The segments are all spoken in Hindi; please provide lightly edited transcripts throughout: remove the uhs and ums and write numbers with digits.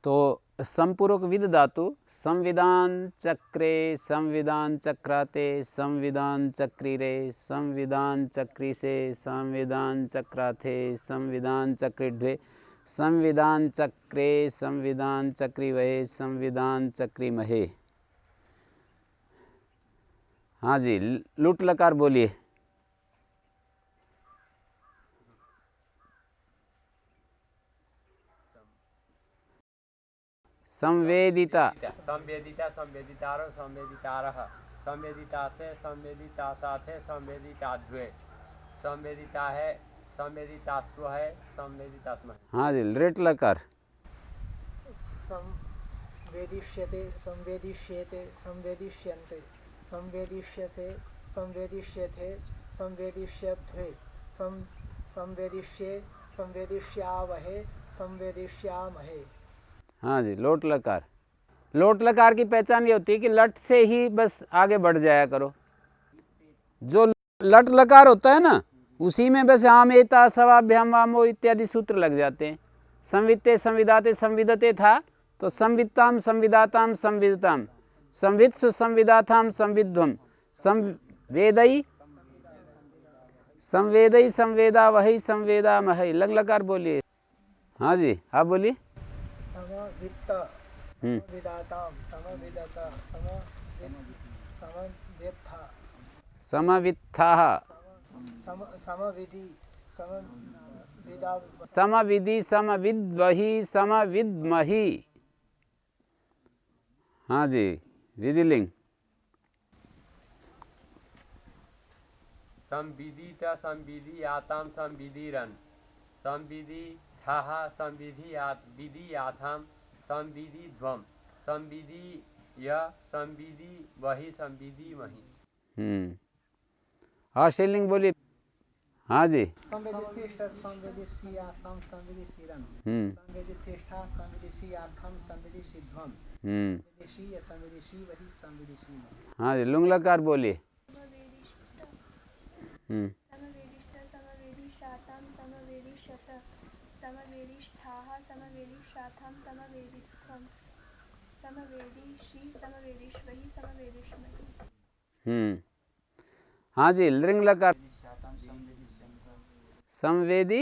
तो समपूर्वक विद धातु संविधान चक्रे, संविधान चक्राते, संविधान चक्रिरे, संविधान चक्रिसे, संविधान चक्राथे, संविधान चक्रिड्वे, संविधान चक्रे, संविधान चक्रिवहे, संविधान चक्रिमहे। हाँ जी, लुट लकार बोलिए। संवेदिता, संवेदिता, संवेदितारो, संवेदितारः, संवेदितासे, संवेदितासाथे, संवेदिताद्वे, संवेदिता है, संवेदितास्व है, संवेदितास्म। हाँ जी, रेट लकार। संवेदिष्यते, संवेदिष्येते, संवेदिष्यन्ते, संवेदिष्यसे, संवेदिष्यथे, संवेदिष्यध्वे, संवेदिष्ये, संवेदिष्यावहे, संवेदिष्यामहे। हाँ जी, लोट लकार। लोट लकार की पहचान ये होती है कि लट से ही बस आगे बढ़ जाया करो। जो लट लकार होता है ना, उसी में बस आम एता सवाभ्याम वामो इत्यादि सूत्र लग जाते हैं। संवित्ते संविदाते संविदते था तो संवित्ताम संविदाताम संविदताम, संवित्सु संविदाताम संविध्वम, संवेदई संवेदई संवेदा वही संवेदा मही। लंग लकार बोलिए। हाँ जी, आप बोलिए। समवित्त, समविदाताम, समविदता, समवित्था, समवित्थाः, समविधि, समविदा, समविधि, समविद्वहि, समविद्महि। हाँ जी, विधिलिंग। संविदिता, संविदियाताम, संविदिरन, संविदिथाः, संविधियात, विधियाथाम, संविदिध्वम, संविधिय, संविधि वही, संविधि वही। और शेलिंग बोलिए। हाँ जी। संवेदिश्रेष्ठ, संवेदिशीयास्ताम, संवेदिशीरन, संवेदिश्रेष्ठा, संवेदिशीयार्थम, संवेदिशीध्वम, संवेदिशीय, संवेदिशी वही, संवेदिशी। हाँ जी, लुंग लकार बोलिए। समवेदिष्ट, समवेदिशाताम, समवेदिशत, समवेदिष्ठाः, समवेदिशाथाम, समवेदित्वम, समवेदिशी, समवेदिष्वहि, समवेदिष्महि। हाँ जी, लिंग लकार। संवेदी,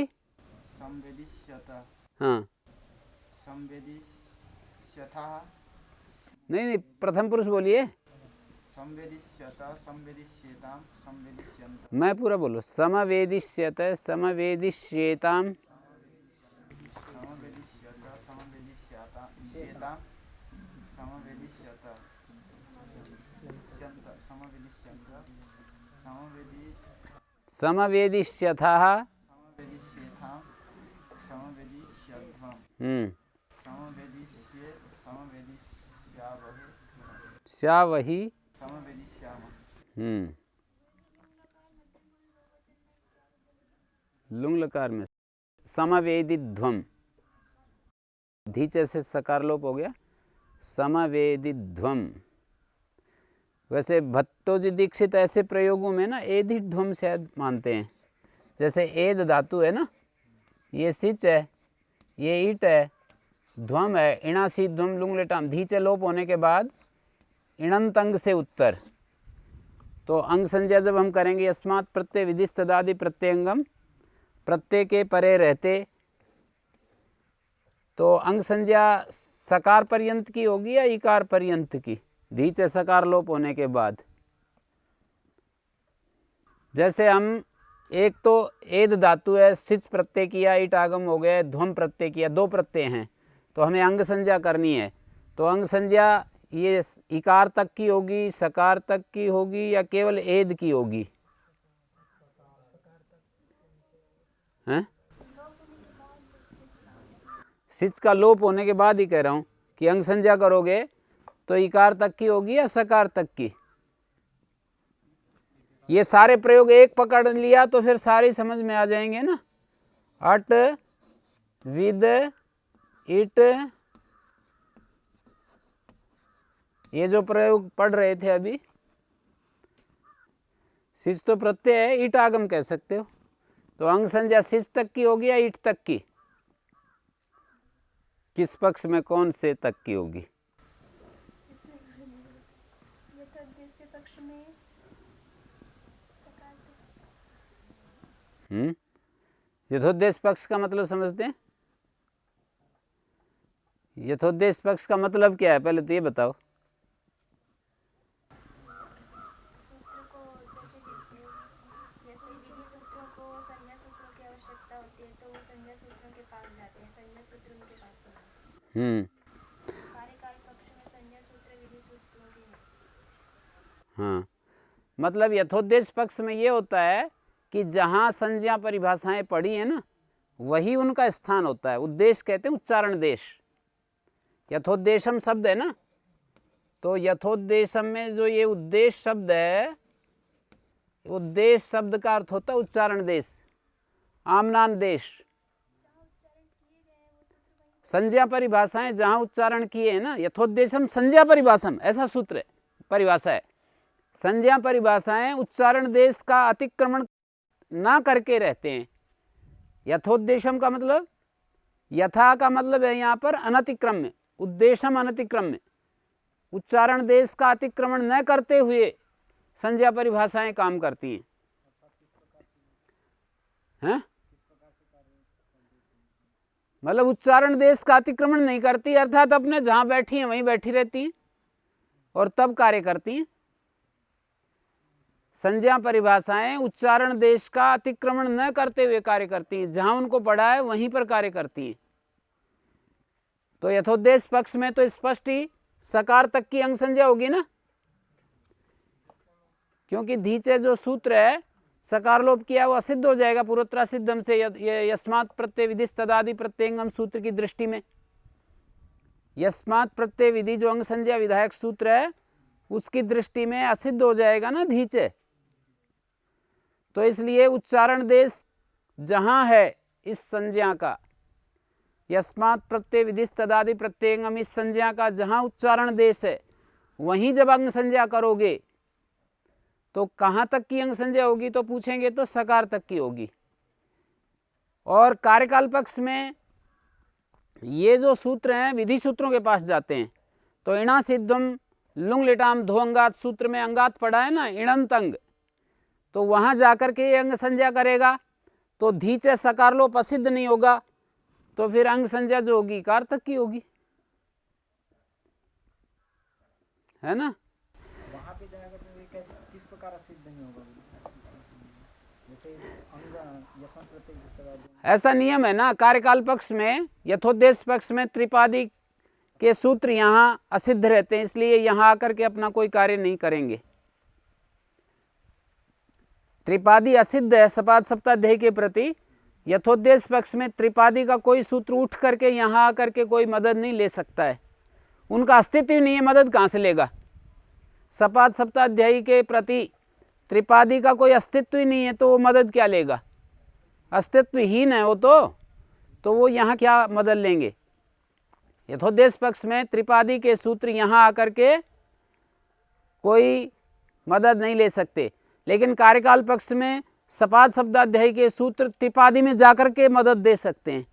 संवेदिष्यता, हाँ, संवेदिष्यथा, नहीं, प्रथम पुरुष बोलिए। संवेदिष्यता, संवेदिष्येताम, संवेदिष्यन्त। मैं पूरा बोलो। समवेदिष्यत, समवेदिष्येताम, समवेदिष्यता, समवेदिष्यता, इष्येताम, समवेदिष्यता, संत, समवेदिष्यन्त, समवेदिष्यथः, समवेदिष्येताम, समवेदिष्यध्वम, समवेदिष्ये, समवेदिष्यावहे, श्यावहि, समवेदिष्यामः। लुंग लकार में समवेदिध्वम, धीचे से सकार लोप हो गया। समवेदिध्वम। वैसे भट्टोजी दीक्षित ऐसे प्रयोगों में ना एधिध्वम शायद मानते हैं। जैसे एद धातु है ना, ये सिच है, ये ईट है, ध्वम है, इणा सी ध्वम लुंग लेटाम, धीचे लोप होने के बाद इणंत अंग से उत्तर। तो अंग संज्ञा जब हम करेंगे, अस्मात् प्रत्यय विधिस्तदादि प्रत्ययंगम, प्रत्यय के परे रहते, तो अंग संज्ञा सकार पर्यंत की होगी या इकार पर्यंत की, धीचे सकार लोप होने के बाद। जैसे हम एक तो एद धातु है, सिच प्रत्यय किया, ईट आगम हो गया, ध्वम प्रत्यय किया, दो प्रत्यय हैं, तो हमें अंग संज्ञा करनी है। तो अंग संज्ञा ये इकार तक की होगी, सकार तक की होगी, या केवल एद की होगी? हैं? सिच का लोप होने के बाद ही कह रहा हूं कि अंग संज्ञा करोगे तो इकार तक की होगी या सकार तक की? ये सारे प्रयोग एक पकड़ लिया तो फिर सारे समझ में आ जाएंगे ना। अट, विद, इट, ये जो प्रयोग पढ़ रहे थे अभी, सिच तो प्रत्यय है, ईट आगम कह सकते हो। तो अंग संज्ञा सिच तक की होगी या ईट तक की? किस पक्ष में कौन से तक की होगी? यथोद्देश्य पक्ष में सकार यथोद्देश्य पक्ष का मतलब समझते हैं? यथोद्देश्य पक्ष का मतलब क्या है, पहले तो ये बताओ। सूत्र को जैसे विधि सूत्रों को संज्ञा सूत्रों की आवश्यकता होती है तो वो संज्ञा सूत्रों के पास जाते हैं, संज्ञा सूत्र उनके पास नहीं आते। कार्यकाल पक्ष में संज्ञा सूत्र विधि सूत्रों के हैं। हाँ, मतलब यथोद्देश्य पक्ष में ये होता है कि जहाँ संज्ञा परिभाषाएं पड़ी है ना, वही उनका स्थान होता है। उद्देश्य कहते हैं उच्चारण देश। यथोद्देशम शब्द है ना, तो यथोद्देशम में जो ये उद्देश्य शब्द है, उद्देश्य शब्द का अर्थ होता है उच्चारण देश, आमनान देश। संज्ञा परिभाषाएं जहाँ उच्चारण किए हैं ना, यथोद्देशम संज्ञा परिभाषम, ऐसा सूत्र है, परिभाषा है। संज्ञा परिभाषाएं उच्चारण देश का अतिक्रमण ना करके रहते हैं। यथोद्देशम का मतलब, यथा का मतलब है यहाँ पर अनतिक्रम्य, उद्देशम अनतिक्रम्य, उच्चारण देश का अतिक्रमण न करते हुए संज्ञा परिभाषाएं काम करती हैं। मतलब उच्चारण देश का अतिक्रमण नहीं करती, अर्थात अपने जहां बैठी हैं वहीं बैठी रहती हैं और तब कार्य करती हैं। संज्ञा परिभाषाएं उच्चारण देश का अतिक्रमण न करते हुए कार्य करती हैं, जहां उनको पढ़ा है वहीं पर कार्य करती हैं। तो यथोद्देश्य पक्ष में तो स्पष्ट ही सकार तक की अंग संज्ञा होगी ना, क्योंकि धीचे जो सूत्र है सकार लोप किया वो असिद्ध हो जाएगा पूर्वोत्तरा सिद्धम से, यस्मात् प्रत्यय विधि तदादि प्रत्ययंगम सूत्र की दृष्टि में। यस्मात् प्रत्यय विधि जो अंग संज्ञा विधायक सूत्र है उसकी दृष्टि में असिद्ध हो जाएगा ना धीचे। तो इसलिए उच्चारण देश जहां है इस संज्ञा का, यस्मात् प्रत्यय विधि तदादि प्रत्ययंगम, इस संज्ञा का जहां उच्चारण देश है वहीं जब अंग संज्ञा करोगे तो कहाँ तक की अंग संज्ञा होगी, तो पूछेंगे तो सकार तक की होगी। और कार्यकाल पक्ष में ये जो सूत्र हैं विधि सूत्रों के पास जाते हैं। तो इणा सिद्धम लुंग लिटाम धो अंगात सूत्र में अंगात पड़ा है ना, इणंत अंग, तो वहां जाकर के ये अंग संज्ञा करेगा तो धीचे सकार लोप असिद्ध नहीं होगा, तो फिर अंग संज्ञा जो होगी कार तक की होगी, है ना। वहाँ पे जाकर तो कैसे किस प्रकार सिद्ध नहीं होगा, जैसे अंग यस्मात् प्रत्यय विधि तदादि, ऐसा नियम है ना कार्यकाल पक्ष में। यथोद्देश्य पक्ष में त्रिपादी के सूत्र यहाँ असिद्ध रहते हैं, इसलिए यहाँ आकर के अपना कोई कार्य नहीं करेंगे। त्रिपादी असिद्ध है सपाद सप्ताध्यायी के प्रति। यथोद्देश्य पक्ष में त्रिपादी का कोई सूत्र उठ करके यहाँ आकर के कोई मदद नहीं ले सकता है, उनका अस्तित्व ही नहीं है, मदद कहाँ से लेगा। सपाद सप्ताध्यायी के प्रति त्रिपादी का कोई अस्तित्व ही नहीं है तो वो मदद क्या लेगा, अस्तित्वहीन है वो, तो वो यहाँ क्या मदद लेंगे। यथोद्देश्य पक्ष में त्रिपादी के सूत्र यहाँ आकर के कोई मदद नहीं ले सकते, लेकिन कार्यकाल पक्ष में सपाद शब्दाध्यायी के सूत्र त्रिपादी में जाकर के मदद दे सकते हैं।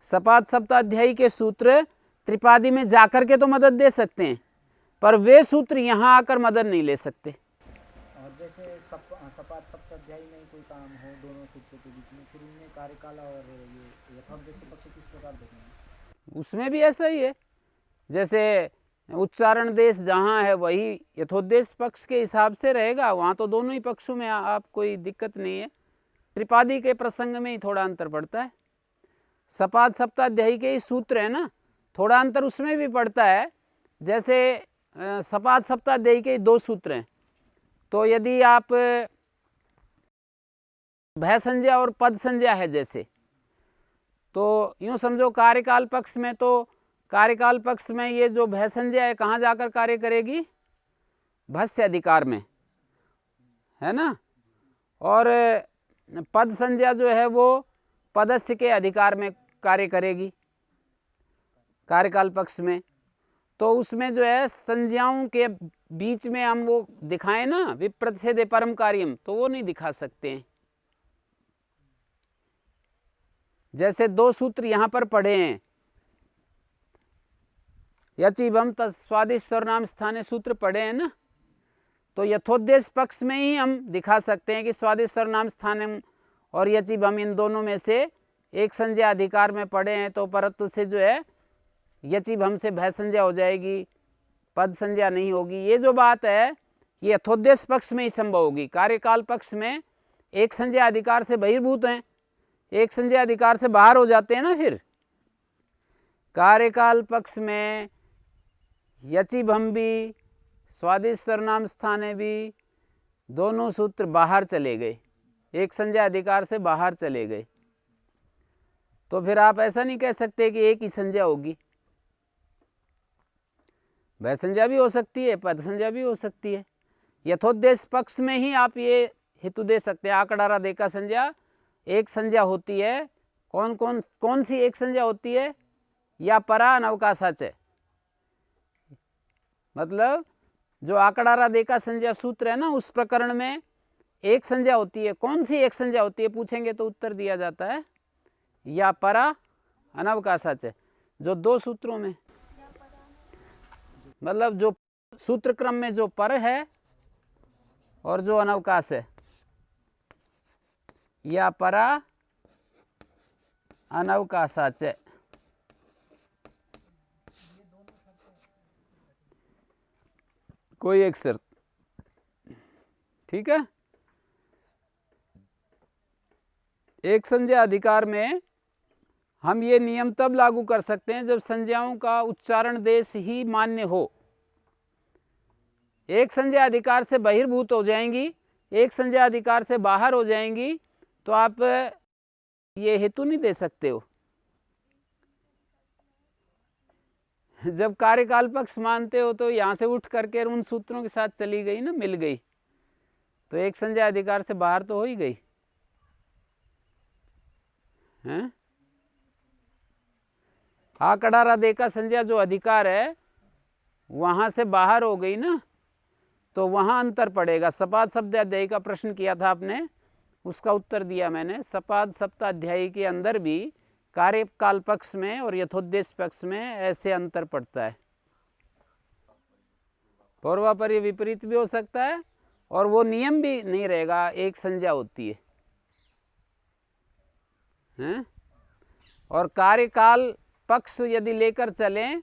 सपाद शब्दाध्यायी के सूत्र त्रिपादी में जाकर के तो मदद दे सकते हैं, पर वे सूत्र यहाँ आकर मदद नहीं ले सकते। और जैसे सपाद सप्ताध्यायी में कोई काम हो दोनों सूत्रों के बीच में, फिर उनमें कार्यकाल और ये यथोद्देश्य पक्ष किस प्रकार देखेंगे? उसमें भी ऐसा ही है, जैसे उच्चारण देश जहाँ है वही यथोद्देश्य पक्ष के हिसाब से रहेगा, वहाँ तो दोनों ही पक्षों में आप कोई दिक्कत नहीं है। त्रिपादी के प्रसंग में ही थोड़ा अंतर पड़ता है। सपाद सप्ताध्यायी के ही सूत्र है ना, थोड़ा अंतर उसमें भी पड़ता है। जैसे सपाद सप्ताध्यायी के दो सूत्र हैं, तो यदि आप भय संज्ञा और पद संज्ञा है जैसे, तो यूँ समझो कार्यकाल पक्ष में, तो कार्यकाल पक्ष में ये जो भय संज्ञा है कहाँ जाकर कार्य करेगी, भस्य अधिकार में, है ना। और पद संज्ञा जो है वो पदस्य के अधिकार में कार्य करेगी कार्यकाल पक्ष में। तो उसमें जो है संज्ञाओं के बीच में हम वो दिखाएं ना विप्रतिषेधे परम कार्यम, तो वो नहीं दिखा सकते हैं। जैसे 2 सूत्र यहां पर पढ़े हैं, यचिभम तत्स्वादिष्ट सर्वनाम स्थाने सूत्र पढ़े हैं ना, तो यथोद्देश्य पक्ष में ही हम दिखा सकते हैं कि स्वादिष्ट सर्वनाम स्थानम और यचिभम इन दोनों में से एक संज्ञा अधिकार में पढ़े हैं, तो परंतु से जो है यचिभम से भय संज्ञा हो जाएगी, पद संज्ञा नहीं होगी। ये जो बात है ये यथोद्देश्य पक्ष में ही संभव होगी। कार्यकाल पक्ष में एक संज्ञा अधिकार से बहिर्भूत हैं, एक संज्ञा अधिकार से बाहर हो जाते हैं ना। फिर कार्यकाल पक्ष में यचिभम भी स्वादिष्ट सर्वनाम स्थाने भी दोनों सूत्र बाहर चले गए, एक संज्ञा अधिकार से बाहर चले गए। तो फिर आप ऐसा नहीं कह सकते कि एक ही संज्ञा होगी। भय संज्ञा भी हो सकती है, पद संज्ञा भी हो सकती है। यथोद्देश्य पक्ष में ही आप ये हेतु दे सकते हैं। आकड़ारा देखा संज्ञा एक संज्ञा होती है। कौन सी एक संज्ञा होती है? या परा अनवकाशाच, मतलब जो आकड़ारा देखा संज्ञा सूत्र है ना, उस प्रकरण में एक संज्ञा होती है। कौन सी एक संज्ञा होती है पूछेंगे तो उत्तर दिया जाता है या परा अनवकाशाच, जो 2 सूत्रों में, मतलब जो सूत्र क्रम में जो पर है और जो अनवकाश है, या परा अनवकाशाच। कोई एक शर्त, ठीक है। एक संज्ञा अधिकार में हम ये नियम तब लागू कर सकते हैं जब संज्ञाओं का उच्चारण देश ही मान्य हो। एक संज्ञा अधिकार से बहिर्भूत हो जाएंगी, एक संज्ञा अधिकार से बाहर हो जाएंगी, तो आप ये हेतु नहीं दे सकते हो। जब कार्यकाल पक्ष मानते हो तो यहाँ से उठ करके उन सूत्रों के साथ चली गई ना, मिल गई, तो एक संज्ञा अधिकार से बाहर तो हो ही गई हैं। आकड़ारा देखा संज्ञा जो अधिकार है वहां से बाहर हो गई ना, तो वहां अंतर पड़ेगा। सपाद सप्ताध्यायी का प्रश्न किया था आपने, उसका उत्तर दिया मैंने। सपाद सप्ताध्यायी के अंदर भी कार्यकाल पक्ष में और यथोद्देश्य पक्ष में ऐसे अंतर पड़ता है। पूर्वापरि विपरीत भी हो सकता है और वो नियम भी नहीं रहेगा, एक संज्ञा होती है हैं? और कार्यकाल पक्ष यदि लेकर चलें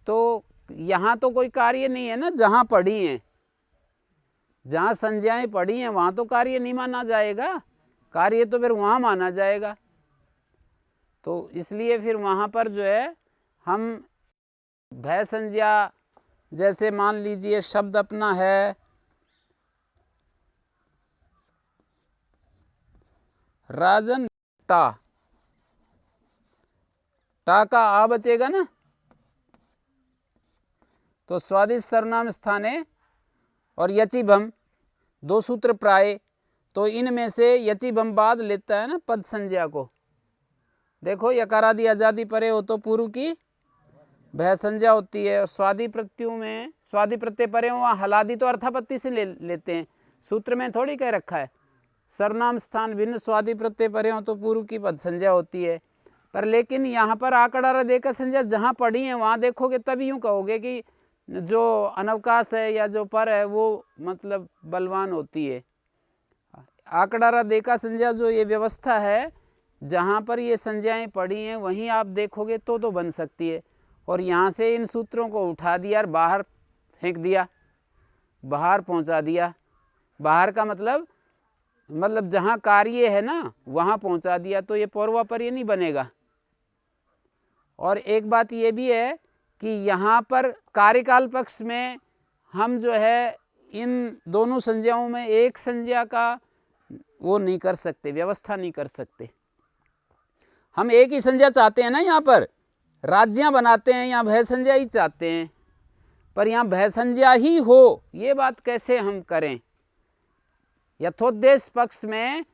तो यहाँ तो कोई कार्य नहीं है ना, जहाँ पढ़ी हैं, जहाँ संज्ञाएं पढ़ी हैं वहाँ तो कार्य नहीं माना जाएगा, कार्य तो फिर वहाँ माना जाएगा। तो इसलिए फिर वहाँ पर जो है हम भय संज्ञा, जैसे मान लीजिए शब्द अपना है राजन टा, टा का आ बचेगा ना, तो स्वादिष्ट सर्वनाम स्थाने और यचिभम 2 सूत्र प्राय, तो इनमें से यचिभम बाद लेता है ना पद संज्ञा को। देखो यकारादि आजादी परे हो तो पूर्व की भय संज्ञा होती है। स्वादि प्रत्ययों में स्वादि प्रत्यय परे हो, वहाँ हलादि तो अर्थापत्ति से लेते हैं, सूत्र में थोड़ी कह रखा है। सर्वनाम स्थान भिन्न स्वादि प्रत्यय परे हो तो पूर्व की पद संज्ञा होती है। पर लेकिन यहाँ पर आकड़ारा देकर संज्ञा जहाँ पढ़ी है वहाँ देखोगे तब यूँ कहोगे कि जो अनवकाश है या जो पर है वो मतलब बलवान होती है। आकड़ारा देखा संज्ञा जो ये व्यवस्था है, जहाँ पर ये संज्ञाएं पढ़ी हैं वहीं आप देखोगे तो बन सकती है। और यहाँ से इन सूत्रों को उठा दिया और बाहर फेंक दिया, बाहर पहुँचा दिया। बाहर का मतलब जहाँ कार्य है ना वहाँ पहुँचा दिया, तो ये पूर्वापर्य नहीं बनेगा। और एक बात ये भी है कि यहाँ पर कार्यकाल पक्ष में हम जो है इन दोनों संज्ञाओं में एक संज्ञा का वो नहीं कर सकते, व्यवस्था नहीं कर सकते। हम एक ही संज्ञा चाहते हैं ना, यहाँ पर राज्यां बनाते हैं, यहाँ भय संज्ञा ही चाहते हैं। पर यहाँ भय संज्ञा ही हो, ये बात कैसे हम करें? यथोद्देश पक्ष में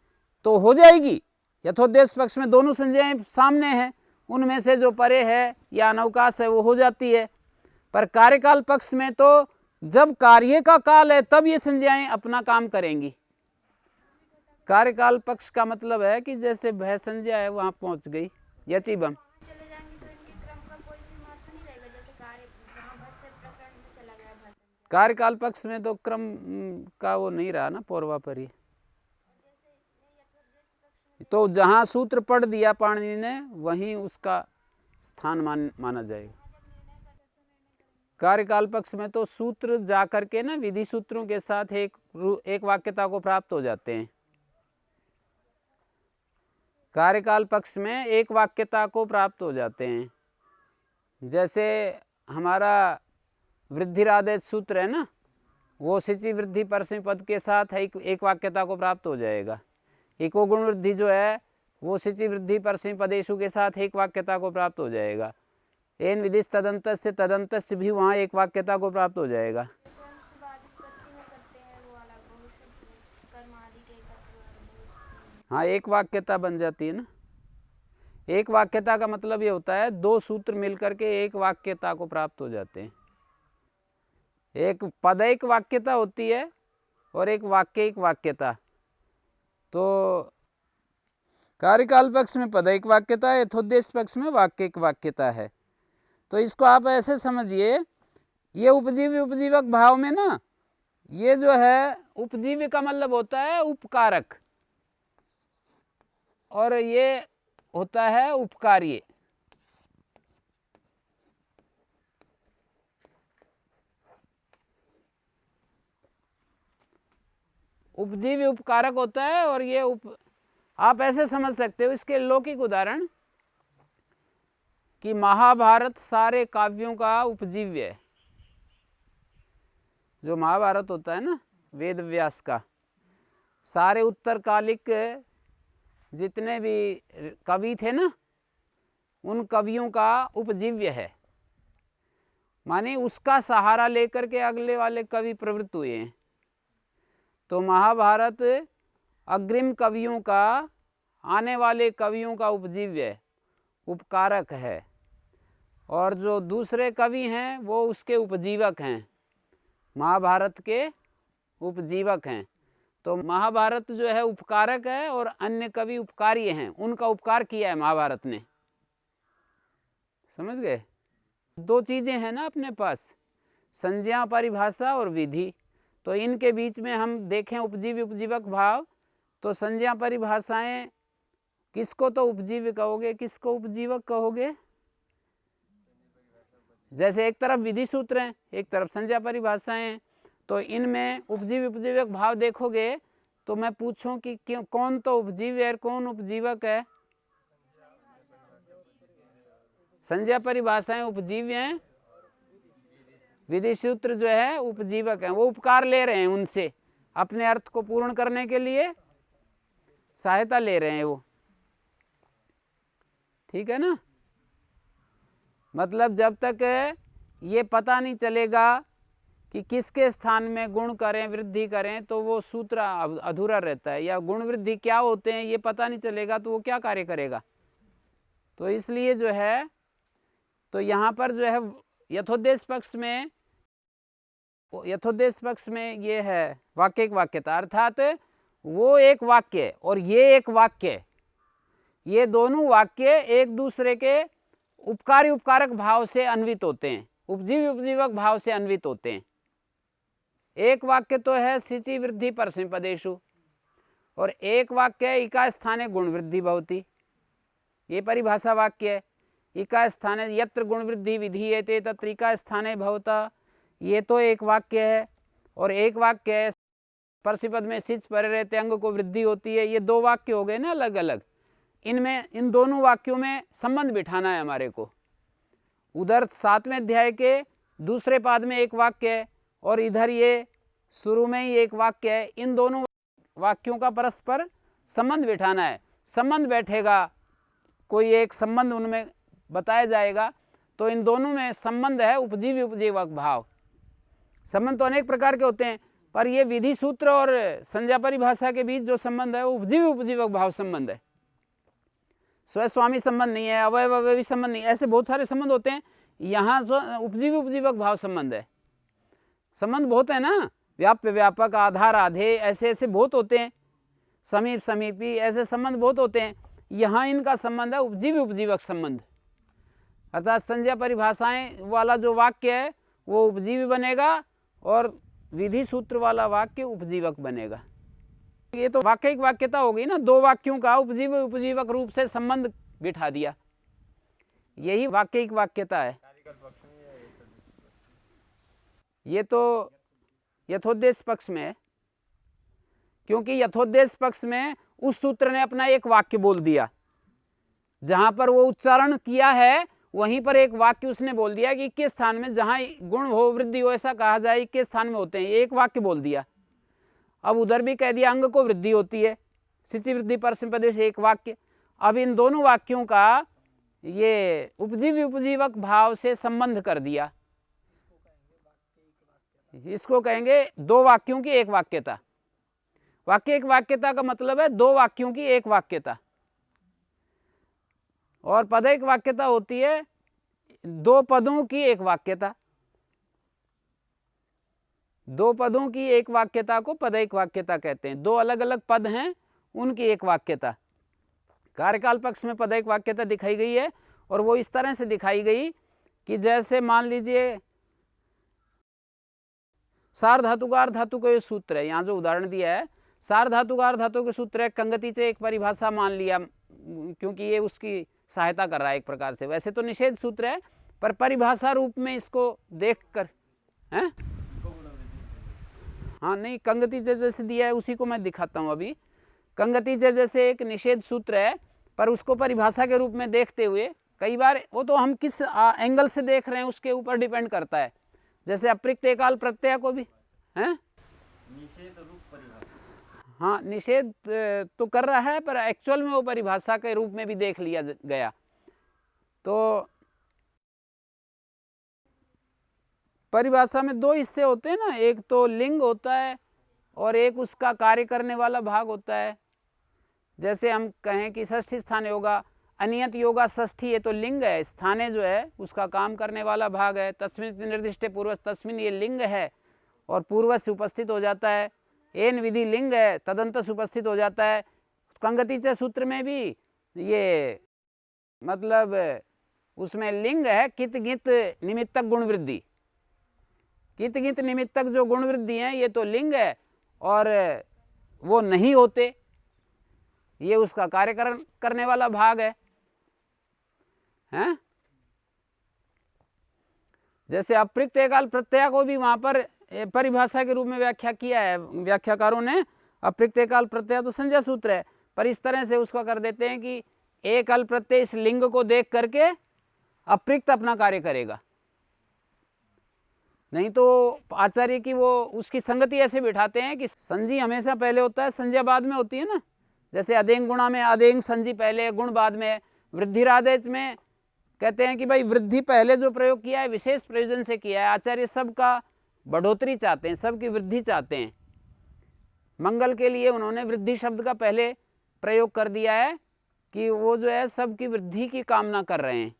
तो हो जाएगी, यथोद्देश पक्ष में दोनों संज्ञाएं सामने हैं, उनमें से जो परे है या अनवकाश है वो हो जाती है। पर कार्यकाल पक्ष में तो जब कार्य का काल है तब ये संज्ञाएं अपना काम करेंगी। कार्यकाल पक्ष का मतलब है कि जैसे भय संज्ञा है वहां पहुंच गई, यचिबम चले जाएंगे तो इनके क्रम का कोई भी महत्व नहीं रहेगा। जैसे कार्य वहाँ भस्य प्रकरण में चला गया भय संज्ञा, कार्यकाल पक्ष में तो क्रम का वो नहीं रहा ना, पूर्वापरी। तो जहां सूत्र पढ़ दिया पाणिनि ने वहीं उसका स्थान माना जाएगा। कार्यकाल पक्ष में तो सूत्र जाकर के ना विधि सूत्रों के साथ एक वाक्यता को प्राप्त हो जाते हैं। कार्यकाल पक्ष में एक वाक्यता को प्राप्त हो जाते हैं। जैसे हमारा वृद्धिरादेश सूत्र है ना, वो सिचि वृद्धि परस्मै पद के साथ एक वाक्यता को प्राप्त हो जाएगा। इको गुण वृद्धि जो है वो सिचि वृद्धि परस्मै पदेशु के साथ एक वाक्यता को प्राप्त हो जाएगा। एन विदिश तदंतस्य तदंतस्य भी वहाँ एक वाक्यता को प्राप्त हो जाएगा। हाँ, एक वाक्यता बन जाती है ना। एक वाक्यता का मतलब ये होता है दो सूत्र मिलकर के एक वाक्यता को प्राप्त हो जाते हैं। एक पद एक वाक्यता होती है और एक वाक्य एक वाक्यता। तो कार्यकाल पक्ष में पद एक वाक्यता है, यथोद्देश पक्ष में वाक्य एक वाक्यता है। तो इसको आप ऐसे समझिए, ये उपजीवी उपजीवक भाव में ना, ये जो है उपजीवी का मतलब होता है उपकारक और ये होता है उपकार्य। उपजीवी उपकारक होता है और ये आप ऐसे समझ सकते हो इसके लौकिक उदाहरण कि महाभारत सारे काव्यों का उपजीव्य है। जो महाभारत होता है ना वेद व्यास का, सारे उत्तरकालिक जितने भी कवि थे ना उन कवियों का उपजीव्य है, माने उसका सहारा लेकर के अगले वाले कवि प्रवृत्त हुए हैं। तो महाभारत अग्रिम कवियों का, आने वाले कवियों का उपजीव्य है, उपकारक है, और जो दूसरे कवि हैं वो उसके उपजीवक हैं, महाभारत के उपजीवक हैं। तो महाभारत जो है उपकारक है और अन्य कवि उपकार्य हैं, उनका उपकार किया है महाभारत ने। समझ गए? दो चीज़ें हैं ना अपने पास, संज्ञा परिभाषा और विधि। तो इनके बीच में हम देखें उपजीवी उपजीवक भाव, तो संज्ञा परिभाषाएं किसको तो उपजीवी कहोगे, किसको उपजीवक कहोगे? जैसे एक तरफ विधि सूत्र हैं, एक तरफ संज्ञा परिभाषाएं हैं। तो इनमें उपजीवी उपजीवक भाव देखोगे तो मैं पूछूं कि क्यों, कौन तो उपजीवी है, कौन उपजीवक है? संज्ञा परिभाषाएं उपजीवी हैं, विधि सूत्र जो है उपजीवक हैं। वो उपकार ले रहे हैं उनसे, अपने अर्थ को पूर्ण करने के लिए सहायता ले रहे हैं वो। ठीक है ना? मतलब जब तक ये पता नहीं चलेगा कि किसके स्थान में गुण करें वृद्धि करें तो वो सूत्र अधूरा रहता है, या गुण वृद्धि क्या होते हैं ये पता नहीं चलेगा तो वो क्या कार्य करेगा। तो इसलिए जो है, तो यहाँ पर जो है यथोद्देश पक्ष में ये है वाक्य एक वाक्यता, अर्थात वो एक वाक्य और ये एक वाक्य, ये दोनों वाक्य एक दूसरे के उपकारी उपकारक भाव से अन्वित होते हैं, उपजीवी उपजीवक भाव से अन्वित होते हैं। एक वाक्य तो है सिचि वृद्धि परस्मै पदेषु और एक वाक्य है इका स्थाने गुण वृद्धि भवति, ये परिभाषा वाक्य है। इका स्थाने यत्र गुण वृद्धि विधीयते तत्र इका स्थाने भवता, ये तो एक वाक्य है। और एक वाक्य है परस्मै पद में सिच परे रहते अंग को वृद्धि होती है, ये दो वाक्य हो गए ना अलग अलग। इनमें इन दोनों वाक्यों में संबंध बिठाना है हमारे को। उधर 7वें अध्याय के दूसरे पाद में एक वाक्य है और इधर ये शुरू में ही एक वाक्य है। इन दोनों वाक्यों का परस्पर संबंध बिठाना है। संबंध बैठेगा, कोई एक संबंध उनमें बताया जाएगा, तो इन दोनों में संबंध है उपजीवी उपजीवक भाव। संबंध तो अनेक प्रकार के होते हैं, पर ये विधि सूत्र और संज्ञा परिभाषा के बीच जो संबंध है वो उपजीवी उपजीवक भाव संबंध है, स्वस्वामी संबंध नहीं है, अवयव अवयवी संबंध नहीं, ऐसे बहुत सारे संबंध होते हैं। यहाँ उपजीवी उपजीवक भाव संबंध है। संबंध बहुत है ना, व्याप्य व्यापक, आधार आधेय, ऐसे ऐसे बहुत होते हैं, समीप समीपी, ऐसे संबंध बहुत होते हैं। यहाँ इनका संबंध है उपजीवी उपजीवक संबंध, अर्थात संज्ञा परिभाषाएं वाला जो वाक्य है वो उपजीवी बनेगा और विधि सूत्र वाला वाक्य उपजीवक बनेगा। ये तो वाक्यिक वाक्यता हो गई ना, दो वाक्यों का उपजीवी उपजीवक रूप से संबंध बिठा दिया, यही वाक्यिक वाक्यता है। ये तो यथोद्देश्य पक्ष में है, क्योंकि यथोद्देश्य पक्ष में उस सूत्र ने अपना एक वाक्य बोल दिया, जहां पर वो उच्चारण किया है वहीं पर एक वाक्य उसने बोल दिया कि किस स्थान में जहां गुण हो वृद्धि हो ऐसा कहा जाए किस स्थान में होते हैं, एक वाक्य बोल दिया। अब उधर भी कह दिया अंग को वृद्धि होती है, सिचि वृद्धि परस्मै पदे से एक वाक्य। अब इन दोनों वाक्यों का ये उपजीवी उपजीवक भाव से संबंध कर दिया, इसको कहेंगे दो वाक्यों की एक वाक्यता। वाक्य एक वाक्यता का मतलब है दो वाक्यों की एक वाक्यता, और पदैक वाक्यता होती है दो पदों की एक वाक्यता। दो पदों की एक वाक्यता को पदैक वाक्यता कहते हैं। दो अलग अलग पद हैं उनकी एक वाक्यता। कार्यकाल पक्ष में पदैक वाक्यता दिखाई गई है, और वो इस तरह से दिखाई गई कि जैसे मान लीजिए सार्वधातुकार धातु का ये सूत्र है, यहाँ जो उदाहरण दिया है सार्वधातुकार धातु के सूत्र है, कंगति से एक परिभाषा मान लिया क्योंकि ये उसकी सहायता कर रहा है एक प्रकार से। वैसे तो निषेध सूत्र है, पर परिभाषा रूप में इसको देखकर हैं, हाँ नहीं, कंगति जैसे दिया है उसी को मैं दिखाता हूँ अभी। कंगति जैसे एक निषेध सूत्र है, पर उसको परिभाषा के रूप में देखते हुए कई बार वो तो हम किस एंगल से देख रहे हैं उसके ऊपर डिपेंड करता है। जैसे अप्रयुक्त एकाल प्रत्यय को भी हैं निषेध रूप परिभाषा, हाँ निषेध तो कर रहा है, पर एक्चुअल में वो परिभाषा के रूप में भी देख लिया गया। तो परिभाषा में दो हिस्से होते हैं ना, एक तो लिंग होता है और एक उसका कार्य करने वाला भाग होता है। जैसे हम कहें कि षष्ठी स्थान योगा, अनियत योगा षष्ठी, ये तो लिंग है, स्थाने जो है उसका काम करने वाला भाग है। तस्मिन निर्दिष्टे पूर्वज, तस्मिन ये लिंग है और पूर्वज से उपस्थित हो जाता है। एन विधि लिंग है, तदंत से उपस्थित हो जाता है। कंगति च सूत्र में भी ये मतलब उसमें लिंग है कित गित निमित्तक गुण वृद्धि। कित गित निमित्तक जो गुण वृद्धि है ये तो लिंग है, और वो नहीं होते, ये उसका कार्य करने वाला भाग है। हैं? जैसे अप्रयुक्त एकाल प्रत्यय को भी वहां पर परिभाषा के रूप में व्याख्या किया है व्याख्याकारों ने। अप्रयुक्त एकाल प्रत्यय तो संज्ञा सूत्र है, पर इस तरह से उसका कर देते हैं कि एक अल प्रत्यय इस लिंग को देख करके अप्रयुक्त अपना कार्य करेगा। नहीं तो आचार्य की वो उसकी संगति ऐसे बिठाते हैं कि संजी हमेशा पहले होता है, संज्ञा बाद में होती है ना। जैसे अदेंग गुणा में अदेंग संजी पहले, गुण बाद में। वृद्धिरादेश में कहते हैं कि भाई वृद्धि पहले जो प्रयोग किया है विशेष प्रयोजन से किया है। आचार्य सबका बढ़ोतरी चाहते हैं, सबकी वृद्धि चाहते हैं। मंगल के लिए उन्होंने वृद्धि शब्द का पहले प्रयोग कर दिया है कि वो जो है सबकी वृद्धि की कामना कर रहे हैं।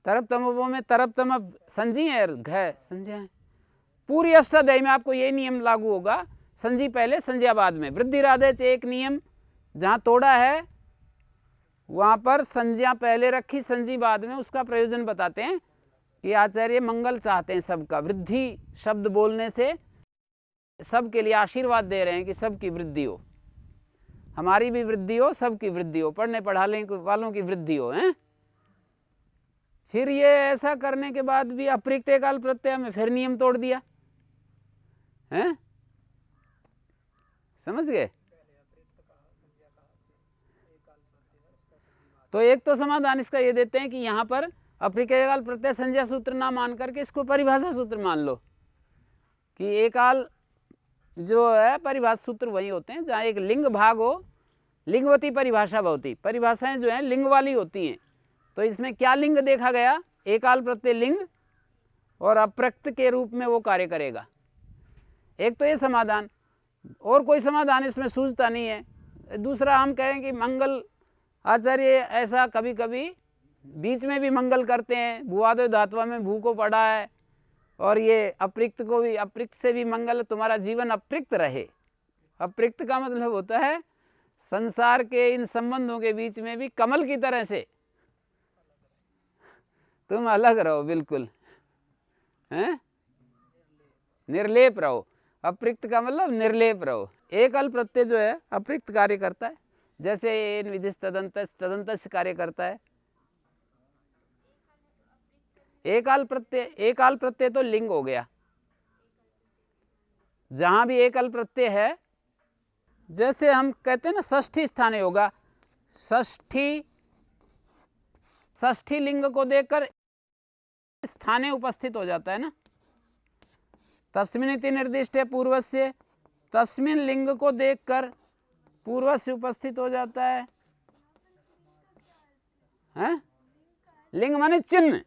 तरप तमों में तरप तम संजी है, घ संज्ञा है। पूरी अष्टाध्यायी में आपको ये नियम लागू होगा, संजी पहले संज्ञा बाद में। वृद्धिरादेश एक नियम जहाँ तोड़ा है वहाँ पर संज्ञा पहले रखी संजी बाद में, उसका प्रयोजन बताते हैं कि आचार्य मंगल चाहते हैं सबका। वृद्धि शब्द बोलने से सबके लिए आशीर्वाद दे रहे हैं कि सबकी वृद्धि हो, हमारी भी वृद्धि हो, सबकी वृद्धि हो, पढ़ने पढ़ाने वालों की वृद्धि हो। हैं? फिर ये ऐसा करने के बाद भी अप्रयुक्त एकाल प्रत्यय में फिर नियम तोड़ दिया है। समझ गए? तो एक तो समाधान इसका ये देते हैं कि यहाँ पर अप्रयुक्त एकाल प्रत्यय संज्ञा सूत्र ना मान करके इसको परिभाषा सूत्र मान लो कि एकाल जो है परिभाषा सूत्र वही होते हैं जहाँ एक लिंग भाग हो। लिंगवती परिभाषा भवती, परिभाषाएं जो हैं लिंग वाली होती हैं। तो इसमें क्या लिंग देखा गया? एकाल प्रत्यय लिंग और अप्रक्त के रूप में वो कार्य करेगा। एक तो ये समाधान, और कोई समाधान इसमें सूझता नहीं है। दूसरा हम कहें कि मंगल आचार्य ऐसा कभी कभी बीच में भी मंगल करते हैं, भूआदो धात्वा में भू को पढ़ा है, और ये अप्रिक्त को भी, अप्रिक्त से भी मंगल, तुम्हारा जीवन अप्रिक्त रहे। अप्रिक्त का मतलब होता है संसार के इन संबंधों के बीच में भी कमल की तरह से तुम अलग रहो, बिल्कुल हैं, निर्लेप रहो। अप्रिक्त का मतलब निर्लेप रहो। एक अल प्रत्यय जो है अप्रिक्त कार्य करता है, जैसे इन विधिस तदंतस, तदंतस कार्य करता है। एकाल प्रत्यय तो लिंग हो गया। जहां भी एकल प्रत्यय है, जैसे हम कहते हैं ना षष्ठी स्थाने होगा, षष्ठी लिंग को देखकर स्थाने उपस्थित हो जाता है ना। तस्मिनिति निर्दिष्ट है पूर्वस्य, तस्मिन लिंग को देखकर पूर्वस्य उपस्थित हो जाता है। हैं? लिंग माने चिन्ह,